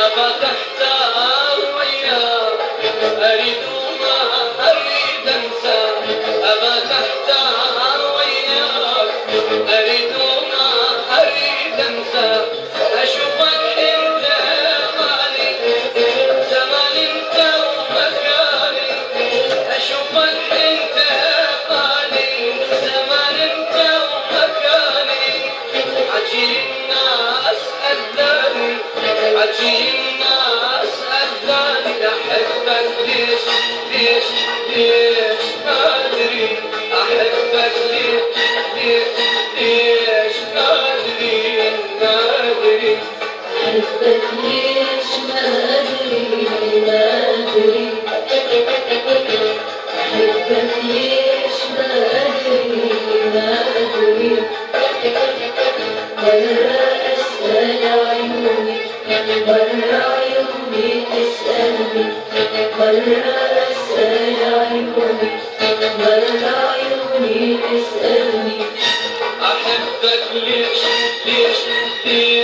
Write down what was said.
أباك أحتار وياك، أريد وما أريد أنسى، أباك أحتار وياك، أريد وما أريد أنسى، أشوفك أنت غالي، زمان أنت ومكاني، أشوفك أنت غالي، زمان أنت ومكاني، عجيب الناس أداني، عجيب الناس أداني، أحبك ليش ليش ليش ما أدري، أحبك ليش ليش ليش ما أدري ما أدري، أحبك ليش ما أدري ما أدري، أحبك ليش ما أدري ما أدري، مرة أسأل عيوني، مرة عيوني تسألني، مرة أسأل عيوني، مرة عيوني تسألني، أحبك ليش ليش ليش